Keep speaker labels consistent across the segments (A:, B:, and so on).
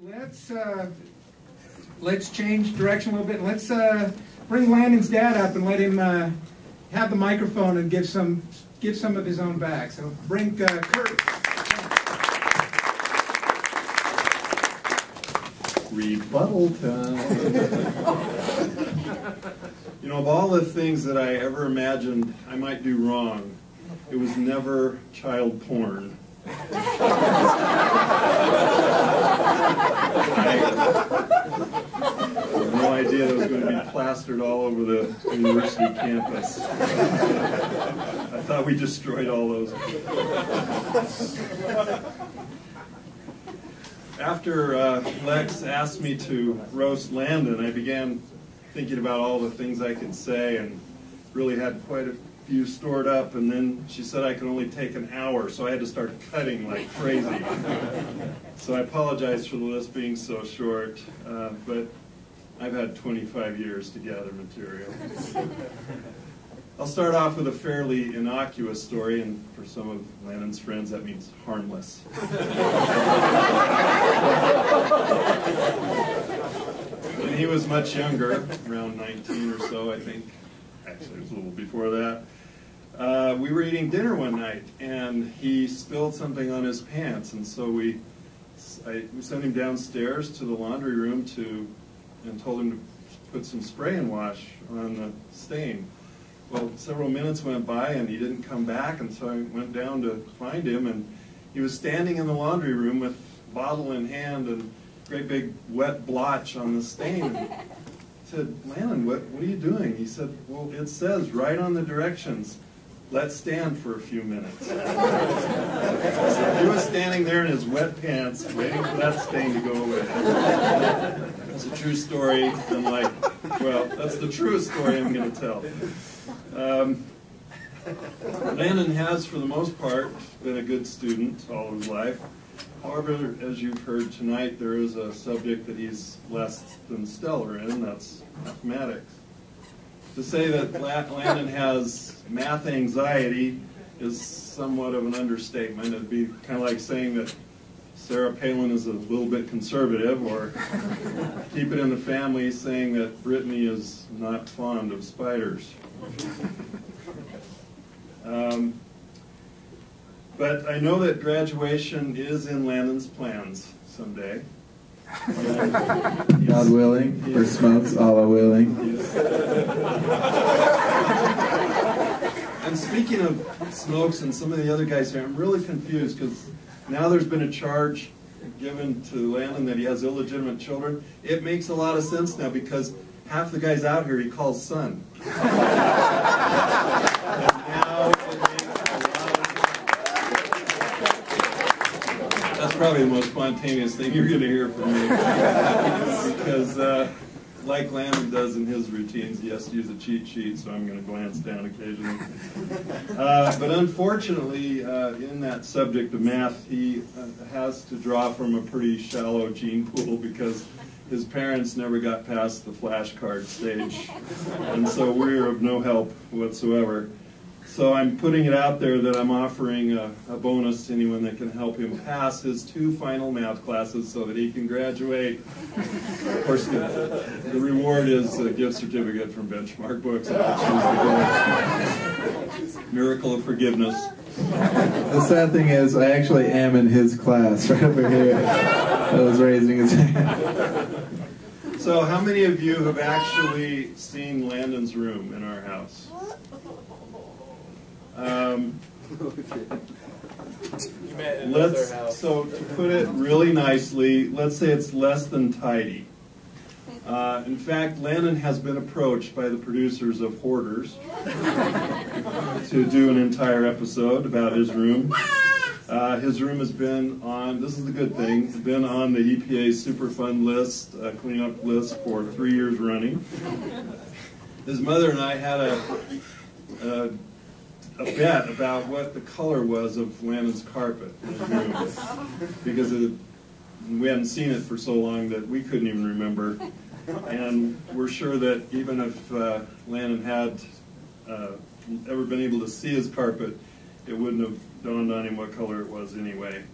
A: Let's change direction a little bit. Let's bring Landon's dad up and let him have the microphone and give some of his own back. So bring Curt.
B: Rebuttal time. You know, of all the things that I ever imagined I might do wrong, it was never child porn. I had no idea it was going to be plastered all over the university campus. I thought we destroyed all those. After Lex asked me to roast Landon, I began thinking about all the things I could say and really had quite a few stored up, and then she said I could only take an hour, so I had to start cutting like crazy. So I apologize for the list being so short, but I've had 25 years to gather material. I'll start off with a fairly innocuous story, and for some of Landon's friends that means harmless. When he was much younger, around 19 or so, I think, actually it was a little before that, we were eating dinner one night, and he spilled something on his pants, and so we sent him downstairs to the laundry room and told him to put some spray and wash on the stain. Well, several minutes went by, and he didn't come back, and so I went down to find him, and he was standing in the laundry room with bottle in hand and great big wet blotch on the stain. I said, Landon, what are you doing? He said, well, it says right on the directions, let's stand for a few minutes. So he was standing there in his wet pants, waiting for that stain to go away. It's a true story. I'm like, well, that's the truest story I'm going to tell. Landon has, for the most part, been a good student all his life. However, as you've heard tonight, there is a subject that he's less than stellar in, that's mathematics. To say that Landon has math anxiety is somewhat of an understatement. It'd be kind of like saying that Sarah Palin is a little bit conservative, or keep it in the family saying that Brittany is not fond of spiders. But I know that graduation is in Landon's plans someday.
C: God willing, for smokes, Allah willing.
B: And speaking of smokes and some of the other guys here, I'm really confused because now there's been a charge given to Landon that he has illegitimate children. It makes a lot of sense now because half the guys out here he calls son. And now it makes a lot of sense. That's probably the most spontaneous thing you're going to hear from me. Because like Landon does in his routines, he has to use a cheat sheet, so I'm going to glance down occasionally. But unfortunately, in that subject of math, he has to draw from a pretty shallow gene pool because his parents never got past the flashcard stage, and so we're of no help whatsoever. So I'm putting it out there that I'm offering a bonus to anyone that can help him pass his 2 final math classes so that he can graduate. Of course, the reward is a gift certificate from Benchmark Books. Miracle of Forgiveness.
C: The sad thing is, I actually am in his class right over here. I was raising his hand.
B: So how many of you have actually seen Landon's room in our house? So to put it really nicely, let's say it's less than tidy. In fact, Landon has been approached by the producers of Hoarders to do an entire episode about his room. His room has been on, this is the good thing, it's been on the EPA's Superfund list, cleanup list for 3 years running. His mother and I had a bet about what the color was of Landon's carpet in his room, because we hadn't seen it for so long that we couldn't even remember. And we're sure that even if Landon had ever been able to see his carpet, it wouldn't have dawned on him what color it was anyway.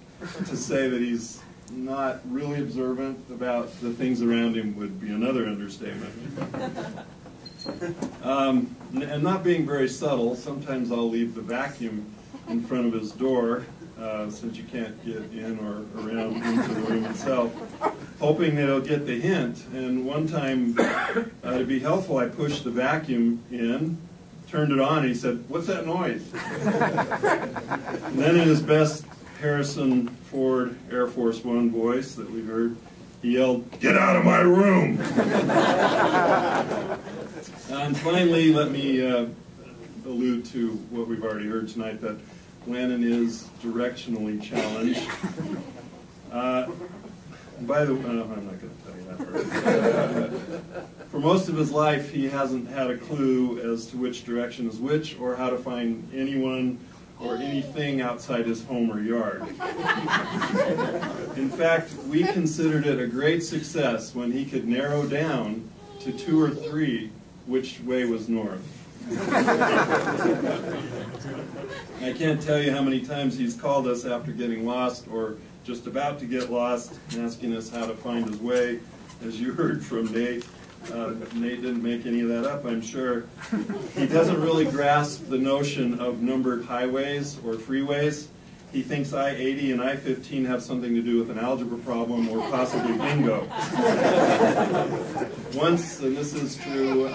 B: To say that he's not really observant about the things around him would be another understatement. And not being very subtle, sometimes I'll leave the vacuum in front of his door, since you can't get in or around into the room itself, hoping that he'll get the hint. And one time, to be helpful, I pushed the vacuum in, turned it on, and he said, "What's that noise?" And then in his best Harrison Ford Air Force One voice that we heard, he yelled, "Get out of my room!" And finally, let me allude to what we've already heard tonight, that Landon is directionally challenged. By the way, I'm not going to tell you that part. For most of his life, he hasn't had a clue as to which direction is which, or how to find anyone or anything outside his home or yard. In fact, we considered it a great success when he could narrow down to 2 or 3 which way was north. I can't tell you how many times he's called us after getting lost or just about to get lost and asking us how to find his way. As you heard from Nate, Nate didn't make any of that up, I'm sure. He doesn't really grasp the notion of numbered highways or freeways. He thinks I-80 and I-15 have something to do with an algebra problem or possibly bingo. Once, and this is true,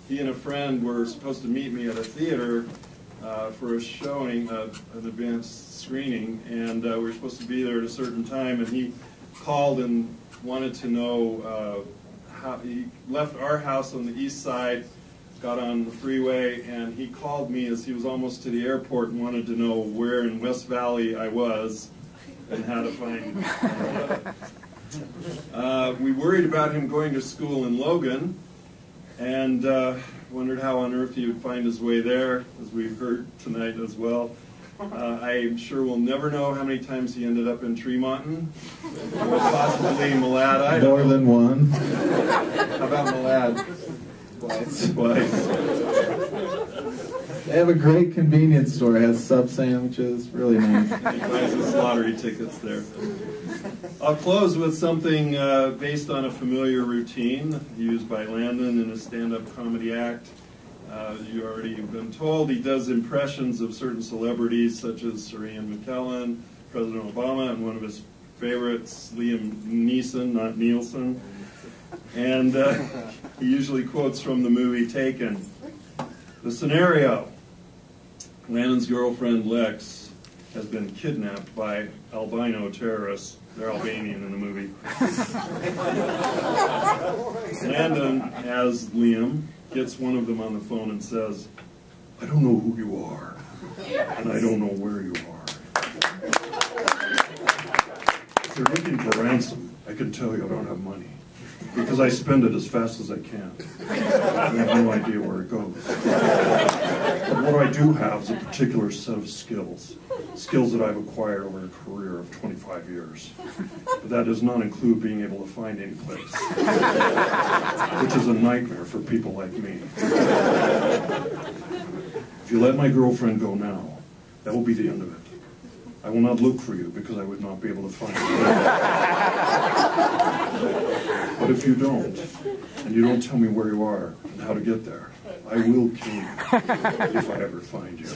B: he and a friend were supposed to meet me at a theater for a showing, an advanced screening, and we were supposed to be there at a certain time, and he called and wanted to know how he left our house on the east side, got on the freeway, and he called me as he was almost to the airport and wanted to know where in West Valley I was and how to find me. We worried about him going to school in Logan, and wondered how on earth he would find his way there, as we've heard tonight as well. I'm sure we'll never know how many times he ended up in Tremonton, or possibly Malad, Idaho.
C: More than one.
B: How about Malad? Twice.
C: They have a great convenience store. It has sub sandwiches. Really nice.
B: He buys his lottery tickets there. I'll close with something based on a familiar routine used by Landon in a stand-up comedy act. You already have been told he does impressions of certain celebrities such as Sir Ian McKellen, President Obama, and one of his favorites, Liam Neeson, not Nielsen. And he usually quotes from the movie Taken. The scenario: Landon's girlfriend Lex has been kidnapped by albino terrorists. They're Albanian in the movie. Landon, as Liam, gets one of them on the phone and says, "I don't know who you are, and I don't know where you are. If you're looking for ransom, I can tell you I don't have money, because I spend it as fast as I can. I have no idea where it goes. But what I do have is a particular set of skills that I've acquired over a career of 25 years. But that does not include being able to find any place, which is a nightmare for people like me. If you let my girlfriend go now, that will be the end of it. I will not look for you because I would not be able to find you. But if you don't, and you don't tell me where you are and how to get there, I will kill you if I ever find you."